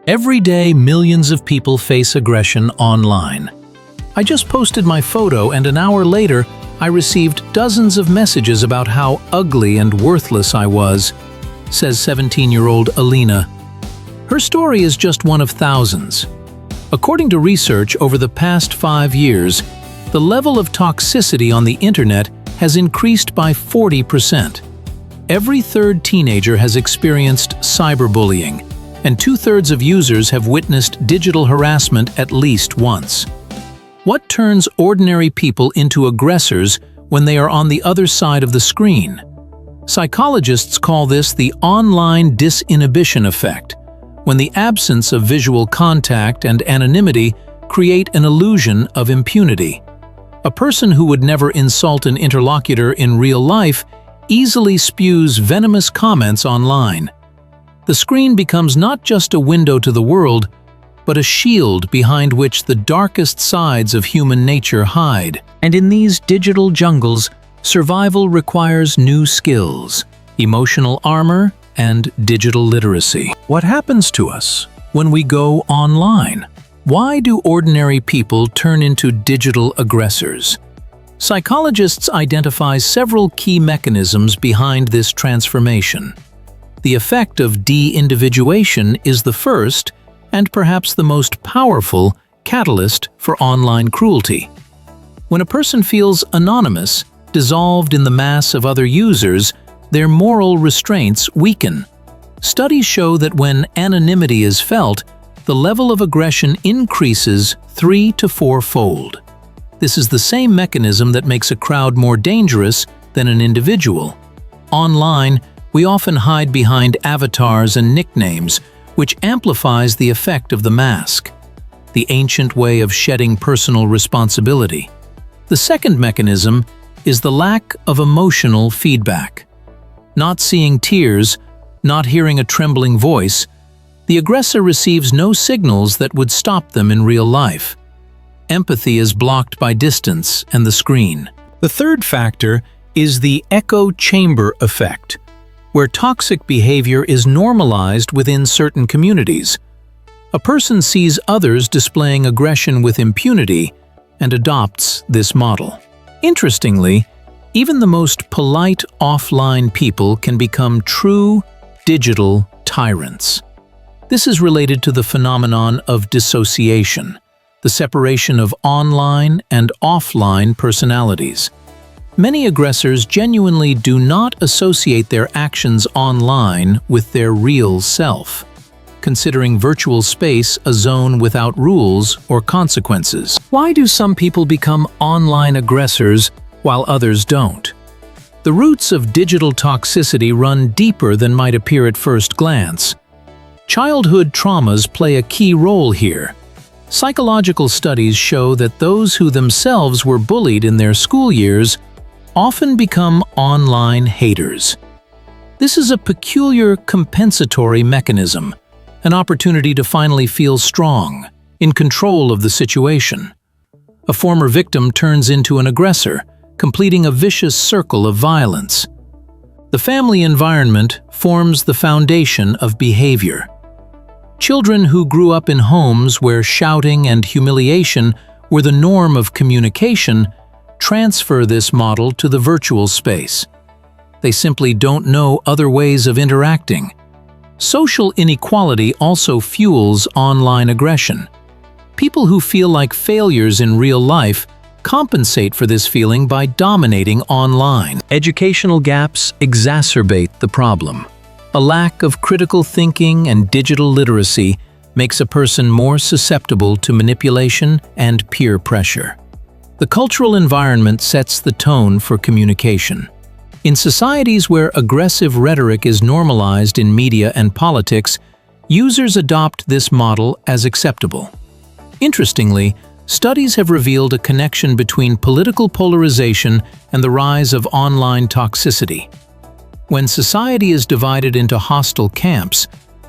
Every day, millions of people face aggression online. I just posted my photo and an hour later, I received dozens of messages about how ugly and worthless I was, says 17-year-old Alina. Her story is just one of thousands. According to research over the past 5 years, the level of toxicity on the internet has increased by 40%. Every third teenager has experienced cyberbullying, and 2/3 of users have witnessed digital harassment at least once. What turns ordinary people into aggressors when they are on the other side of the screen? Psychologists call this the online disinhibition effect, when the absence of visual contact and anonymity create an illusion of impunity. A person who would never insult an interlocutor in real life easily spews venomous comments online. The screen becomes not just a window to the world, but a shield behind which the darkest sides of human nature hide. And in these digital jungles, survival requires new skills, emotional armor, and digital literacy. What happens to us when we go online? Why do ordinary people turn into digital aggressors? Psychologists identify several key mechanisms behind this transformation. The effect of de-individuation is the first, and perhaps the most powerful, catalyst for online cruelty. When a person feels anonymous, dissolved in the mass of other users, their moral restraints weaken. Studies show that when anonymity is felt, the level of aggression increases 3 to 4-fold. This is the same mechanism that makes a crowd more dangerous than an individual. Online, we often hide behind avatars and nicknames, which amplifies the effect of the mask, the ancient way of shedding personal responsibility. The second mechanism is the lack of emotional feedback. Not seeing tears, not hearing a trembling voice, the aggressor receives no signals that would stop them in real life. Empathy is blocked by distance and the screen. The third factor is the echo chamber effect, where toxic behavior is normalized within certain communities. A person sees others displaying aggression with impunity and adopts this model. Interestingly, even the most polite offline people can become true digital tyrants. This is related to the phenomenon of dissociation, the separation of online and offline personalities. Many aggressors genuinely do not associate their actions online with their real self, considering virtual space a zone without rules or consequences. Why do some people become online aggressors while others don't? The roots of digital toxicity run deeper than might appear at first glance. Childhood traumas play a key role here. Psychological studies show that those who themselves were bullied in their school years often become online haters. This is a peculiar compensatory mechanism, an opportunity to finally feel strong, in control of the situation. A former victim turns into an aggressor, completing a vicious circle of violence. The family environment forms the foundation of behavior. Children who grew up in homes where shouting and humiliation were the norm of communication transfer this model to the virtual space. They simply don't know other ways of interacting. Social inequality also fuels online aggression. People who feel like failures in real life compensate for this feeling by dominating online. Educational gaps exacerbate the problem. A lack of critical thinking and digital literacy makes a person more susceptible to manipulation and peer pressure. The cultural environment sets the tone for communication. In societies where aggressive rhetoric is normalized in media and politics, users adopt this model as acceptable. Interestingly, studies have revealed a connection between political polarization and the rise of online toxicity. When society is divided into hostile camps,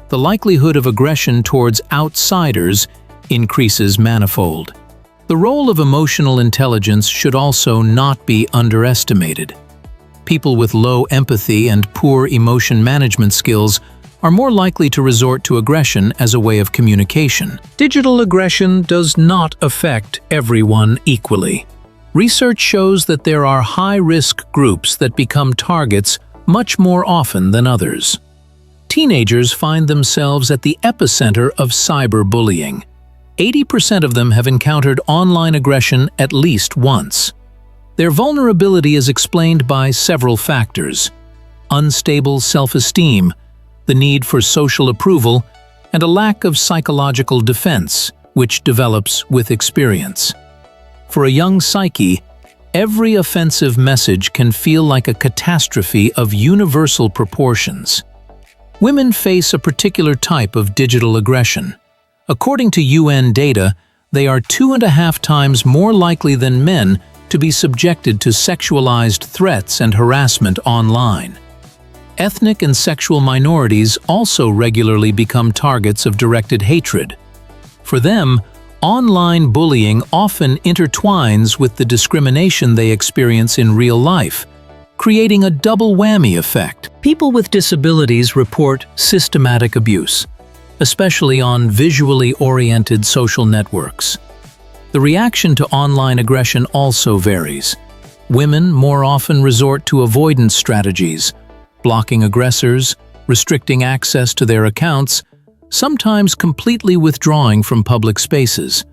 the likelihood of aggression towards outsiders increases manifold. The role of emotional intelligence should also not be underestimated. People with low empathy and poor emotion management skills are more likely to resort to aggression as a way of communication. Digital aggression does not affect everyone equally. Research shows that there are high-risk groups that become targets much more often than others. Teenagers find themselves at the epicenter of cyberbullying. 80% of them have encountered online aggression at least once. Their vulnerability is explained by several factors: unstable self-esteem, the need for social approval, and a lack of psychological defense, which develops with experience. For a young psyche, every offensive message can feel like a catastrophe of universal proportions. Women face a particular type of digital aggression. According to UN data, they are 2.5 times more likely than men to be subjected to sexualized threats and harassment online. Ethnic and sexual minorities also regularly become targets of directed hatred. For them, online bullying often intertwines with the discrimination they experience in real life, creating a double whammy effect. People with disabilities report systematic abuse, especially on visually oriented social networks. The reaction to online aggression also varies. Women more often resort to avoidance strategies, blocking aggressors, restricting access to their accounts, sometimes completely withdrawing from public spaces.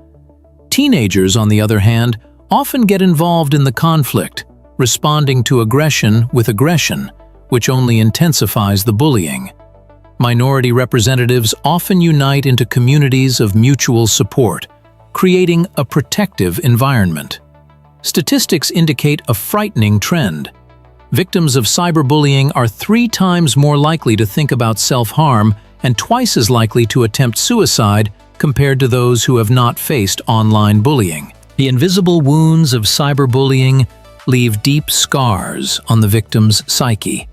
Teenagers, on the other hand, often get involved in the conflict, responding to aggression with aggression, which only intensifies the bullying. Minority representatives often unite into communities of mutual support, creating a protective environment. Statistics indicate a frightening trend. Victims of cyberbullying are 3 times more likely to think about self-harm and twice as likely to attempt suicide compared to those who have not faced online bullying. The invisible wounds of cyberbullying leave deep scars on the victim's psyche.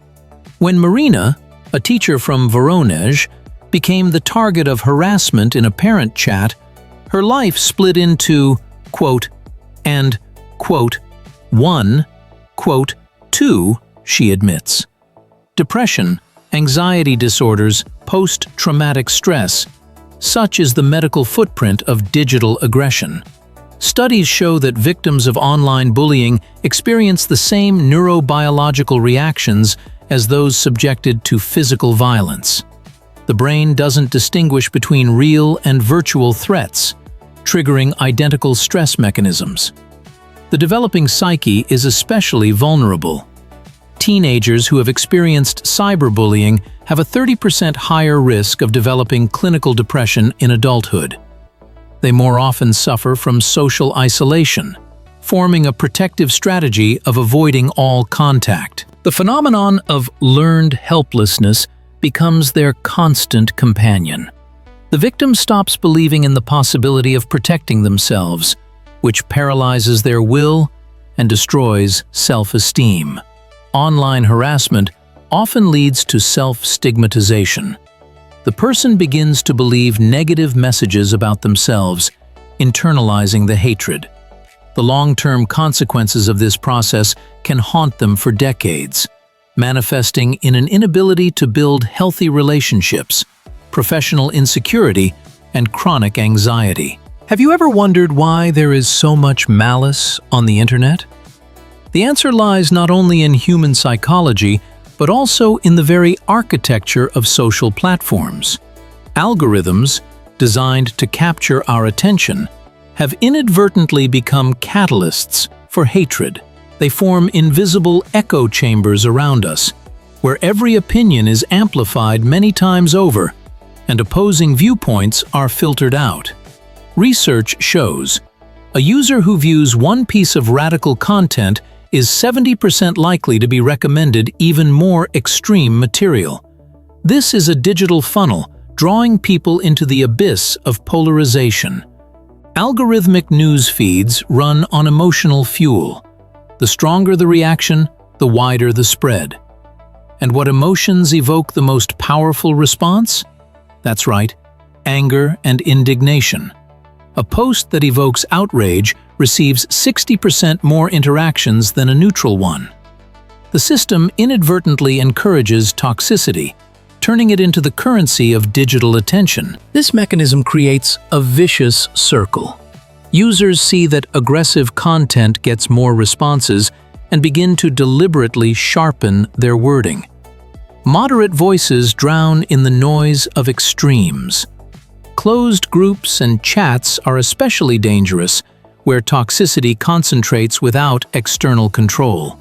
When Marina, a teacher from Voronezh, became the target of harassment in a parent chat, her life split into, quote, and, quote, one, quote, 2, she admits. Depression, anxiety disorders, post-traumatic stress. Such is the medical footprint of digital aggression. Studies show that victims of online bullying experience the same neurobiological reactions as those subjected to physical violence. The brain doesn't distinguish between real and virtual threats, triggering identical stress mechanisms. The developing psyche is especially vulnerable. Teenagers who have experienced cyberbullying have a 30% higher risk of developing clinical depression in adulthood. They more often suffer from social isolation, forming a protective strategy of avoiding all contact. The phenomenon of learned helplessness becomes their constant companion. The victim stops believing in the possibility of protecting themselves, which paralyzes their will and destroys self-esteem. Online harassment often leads to self-stigmatization. The person begins to believe negative messages about themselves, internalizing the hatred. The long-term consequences of this process can haunt them for decades, manifesting in an inability to build healthy relationships, professional insecurity, and chronic anxiety. Have you ever wondered why there is so much malice on the internet? The answer lies not only in human psychology, but also in the very architecture of social platforms. Algorithms, designed to capture our attention, have inadvertently become catalysts for hatred. They form invisible echo chambers around us, where every opinion is amplified many times over, and opposing viewpoints are filtered out. Research shows a user who views one piece of radical content is 70% likely to be recommended even more extreme material. This is a digital funnel, drawing people into the abyss of polarization. Algorithmic news feeds run on emotional fuel. The stronger the reaction, the wider the spread. And what emotions evoke the most powerful response? That's right, anger and indignation. A post that evokes outrage receives 60% more interactions than a neutral one. The system inadvertently encourages toxicity, turning it into the currency of digital attention. This mechanism creates a vicious circle. Users see that aggressive content gets more responses and begin to deliberately sharpen their wording. Moderate voices drown in the noise of extremes. Closed groups and chats are especially dangerous, where toxicity concentrates without external control.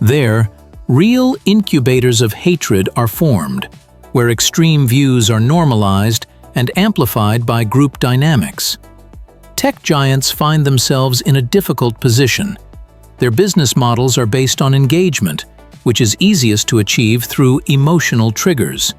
There, real incubators of hatred are formed, where extreme views are normalized and amplified by group dynamics. Tech giants find themselves in a difficult position. Their business models are based on engagement, which is easiest to achieve through emotional triggers.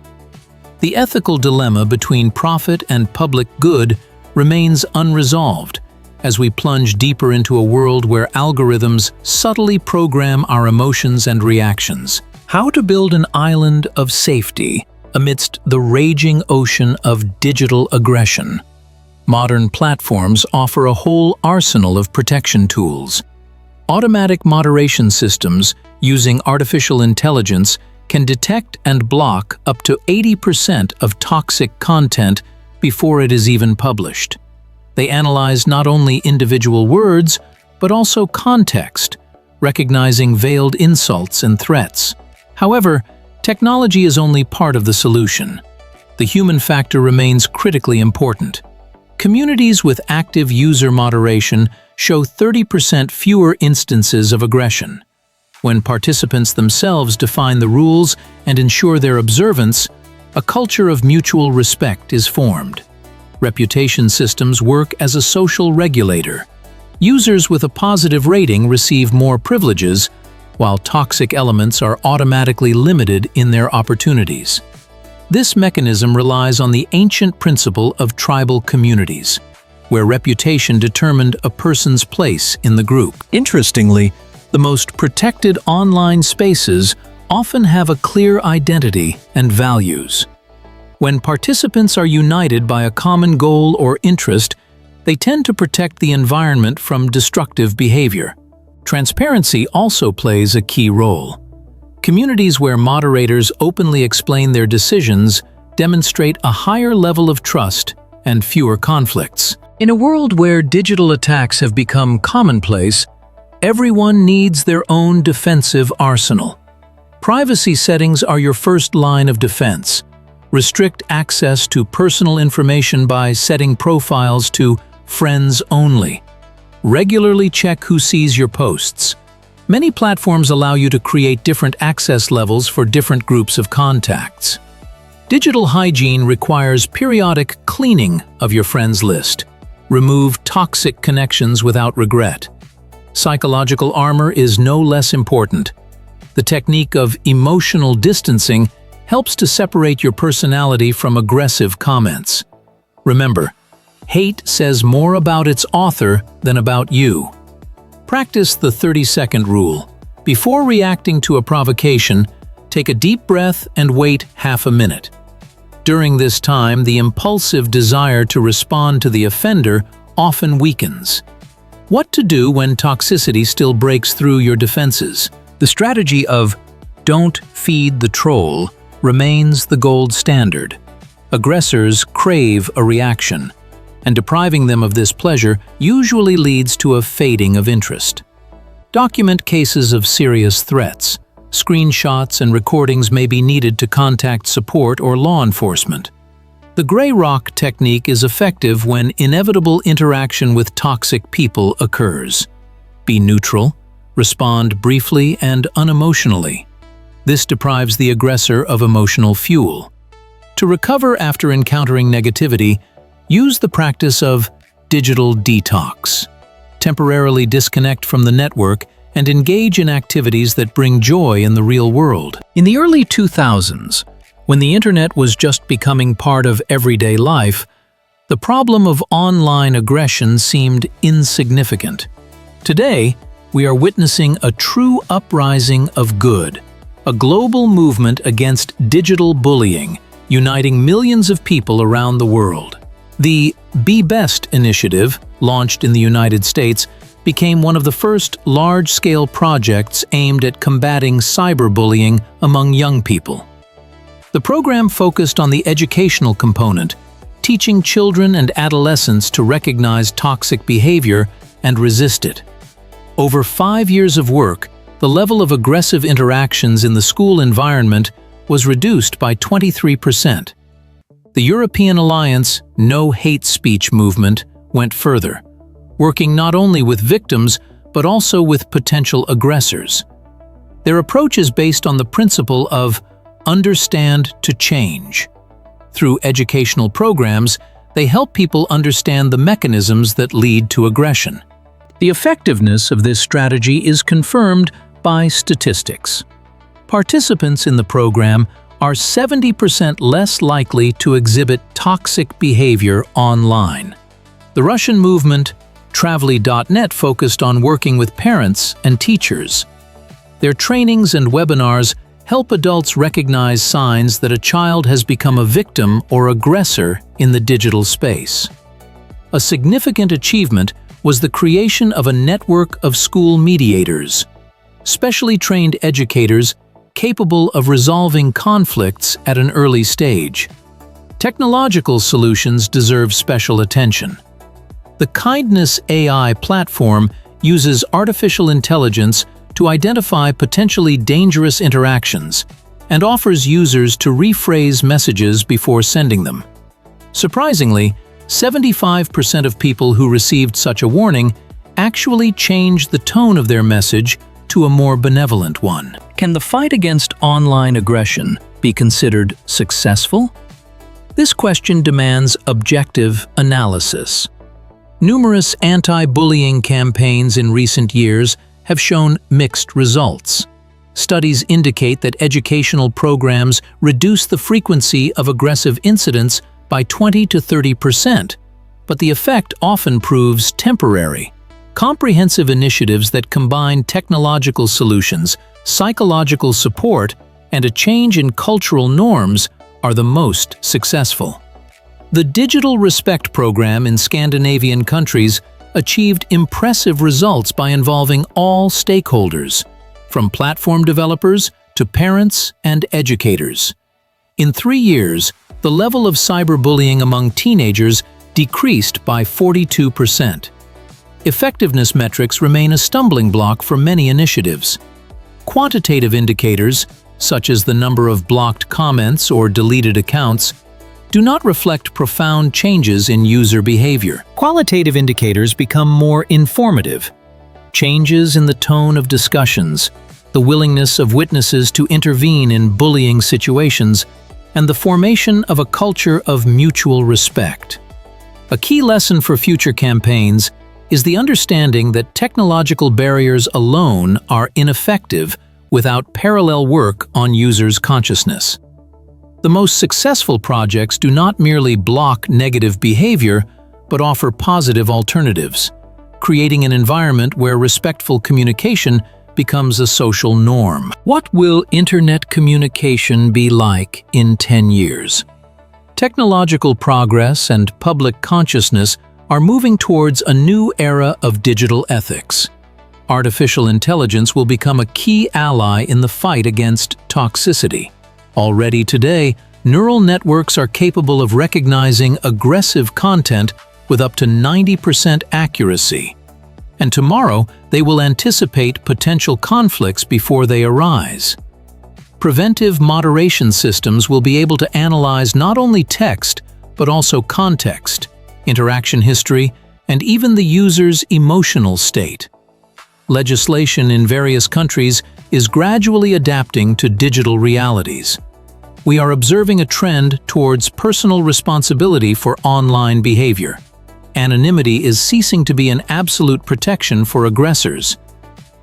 The ethical dilemma between profit and public good remains unresolved as we plunge deeper into a world where algorithms subtly program our emotions and reactions. How to build an island of safety amidst the raging ocean of digital aggression. Modern platforms offer a whole arsenal of protection tools. Automatic moderation systems using artificial intelligence can detect and block up to 80% of toxic content before it is even published. They analyze not only individual words, but also context, recognizing veiled insults and threats. However, technology is only part of the solution. The human factor remains critically important. Communities with active user moderation show 30% fewer instances of aggression. When participants themselves define the rules and ensure their observance, a culture of mutual respect is formed. Reputation systems work as a social regulator. Users with a positive rating receive more privileges, while toxic elements are automatically limited in their opportunities. This mechanism relies on the ancient principle of tribal communities, where reputation determined a person's place in the group. Interestingly, the most protected online spaces often have a clear identity and values. When participants are united by a common goal or interest, they tend to protect the environment from destructive behavior. Transparency also plays a key role. Communities where moderators openly explain their decisions demonstrate a higher level of trust and fewer conflicts. In a world where digital attacks have become commonplace, everyone needs their own defensive arsenal. Privacy settings are your first line of defense. Restrict access to personal information by setting profiles to friends only. Regularly check who sees your posts. Many platforms allow you to create different access levels for different groups of contacts. Digital hygiene requires periodic cleaning of your friends list. Remove toxic connections without regret. Psychological armor is no less important. The technique of emotional distancing helps to separate your personality from aggressive comments. Remember, hate says more about its author than about you. Practice the 30-second rule. Before reacting to a provocation, take a deep breath and wait half a minute. During this time, the impulsive desire to respond to the offender often weakens. What to do when toxicity still breaks through your defenses? The strategy of "don't feed the troll" remains the gold standard. Aggressors crave a reaction, and depriving them of this pleasure usually leads to a fading of interest. Document cases of serious threats. Screenshots and recordings may be needed to contact support or law enforcement. The gray rock technique is effective when inevitable interaction with toxic people occurs. Be neutral, respond briefly and unemotionally. This deprives the aggressor of emotional fuel. To recover after encountering negativity, use the practice of digital detox. Temporarily disconnect from the network and engage in activities that bring joy in the real world. In the early 2000s, when the internet was just becoming part of everyday life, the problem of online aggression seemed insignificant. Today, we are witnessing a true uprising of good, a global movement against digital bullying, uniting millions of people around the world. The Be Best initiative, launched in the United States, became one of the first large-scale projects aimed at combating cyberbullying among young people. The program focused on the educational component, teaching children and adolescents to recognize toxic behavior and resist it. Over 5 years of work, the level of aggressive interactions in the school environment was reduced by 23%. The European Alliance No Hate Speech movement went further, working not only with victims but also with potential aggressors. Their approach is based on the principle of understand to change. Through educational programs, they help people understand the mechanisms that lead to aggression. The effectiveness of this strategy is confirmed by statistics. Participants in the program are 70% less likely to exhibit toxic behavior online. The Russian movement, Travely.net, focused on working with parents and teachers. Their trainings and webinars help adults recognize signs that a child has become a victim or aggressor in the digital space. A significant achievement was the creation of a network of school mediators, specially trained educators capable of resolving conflicts at an early stage. Technological solutions deserve special attention. The Kindness AI platform uses artificial intelligence to identify potentially dangerous interactions and offers users to rephrase messages before sending them. Surprisingly, 75% of people who received such a warning actually changed the tone of their message to a more benevolent one. Can the fight against online aggression be considered successful? This question demands objective analysis. Numerous anti-bullying campaigns in recent years have shown mixed results. Studies indicate that educational programs reduce the frequency of aggressive incidents by 20 to 30%, but the effect often proves temporary. Comprehensive initiatives that combine technological solutions, psychological support, and a change in cultural norms are the most successful. The Digital Respect program in Scandinavian countries achieved impressive results by involving all stakeholders, from platform developers to parents and educators. In 3 years, the level of cyberbullying among teenagers decreased by 42%. Effectiveness metrics remain a stumbling block for many initiatives. Quantitative indicators, such as the number of blocked comments or deleted accounts, do not reflect profound changes in user behavior. Qualitative indicators become more informative. Changes in the tone of discussions, the willingness of witnesses to intervene in bullying situations, and the formation of a culture of mutual respect. A key lesson for future campaigns is the understanding that technological barriers alone are ineffective without parallel work on users' consciousness. The most successful projects do not merely block negative behavior, but offer positive alternatives, creating an environment where respectful communication becomes a social norm. What will internet communication be like in 10 years? Technological progress and public consciousness are moving towards a new era of digital ethics. Artificial intelligence will become a key ally in the fight against toxicity. Already today, neural networks are capable of recognizing aggressive content with up to 90% accuracy. And tomorrow, they will anticipate potential conflicts before they arise. Preventive moderation systems will be able to analyze not only text, but also context, interaction history, and even the user's emotional state. Legislation in various countries is gradually adapting to digital realities. We are observing a trend towards personal responsibility for online behavior. Anonymity is ceasing to be an absolute protection for aggressors.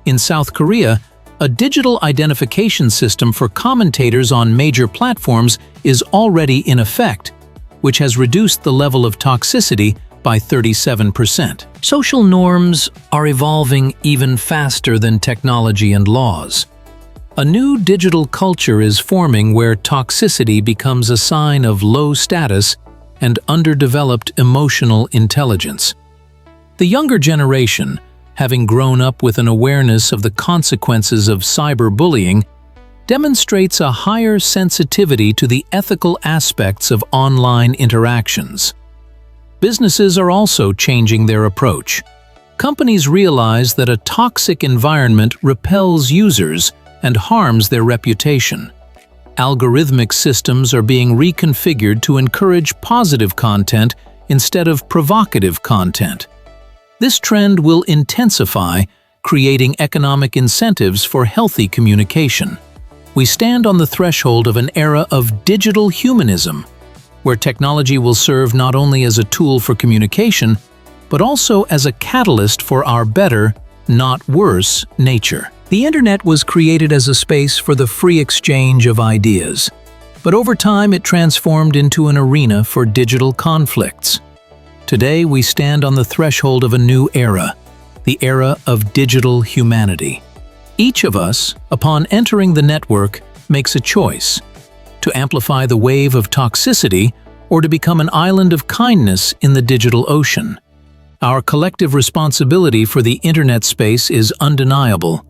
In South Korea, a digital identification system for commentators on major platforms is already in effect, which has reduced the level of toxicity by 37%. Social norms are evolving even faster than technology and laws. A new digital culture is forming where toxicity becomes a sign of low status and underdeveloped emotional intelligence. The younger generation, having grown up with an awareness of the consequences of cyberbullying, demonstrates a higher sensitivity to the ethical aspects of online interactions. Businesses are also changing their approach. Companies realize that a toxic environment repels users and harms their reputation. Algorithmic systems are being reconfigured to encourage positive content instead of provocative content. This trend will intensify, creating economic incentives for healthy communication. We stand on the threshold of an era of digital humanism, where technology will serve not only as a tool for communication, but also as a catalyst for our better, not worse, nature. The internet was created as a space for the free exchange of ideas, but over time it transformed into an arena for digital conflicts. Today we stand on the threshold of a new era, the era of digital humanity. Each of us, upon entering the network, makes a choice: to amplify the wave of toxicity or to become an island of kindness in the digital ocean. Our collective responsibility for the internet space is undeniable.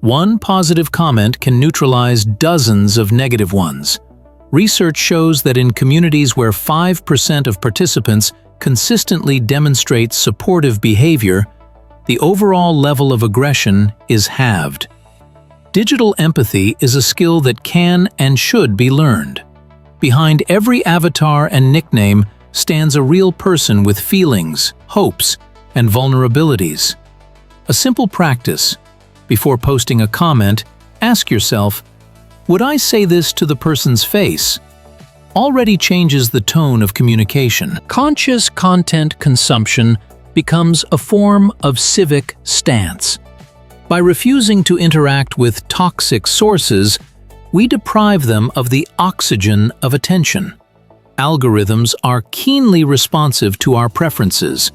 One positive comment can neutralize dozens of negative ones. Research shows that in communities where 5% of participants consistently demonstrate supportive behavior, the overall level of aggression is halved. Digital empathy is a skill that can and should be learned. Behind every avatar and nickname stands a real person with feelings, hopes, and vulnerabilities. A simple practice: before posting a comment, ask yourself, would I say this to the person's face? Already changes the tone of communication. Conscious content consumption becomes a form of civic stance. By refusing to interact with toxic sources, we deprive them of the oxygen of attention. Algorithms are keenly responsive to our preferences.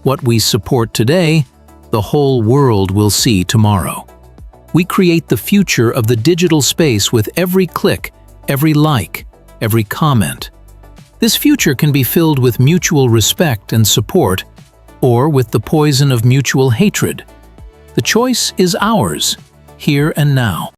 What we support today, the whole world will see tomorrow. We create the future of the digital space with every click, every like, every comment. This future can be filled with mutual respect and support, or with the poison of mutual hatred. The choice is ours, here and now.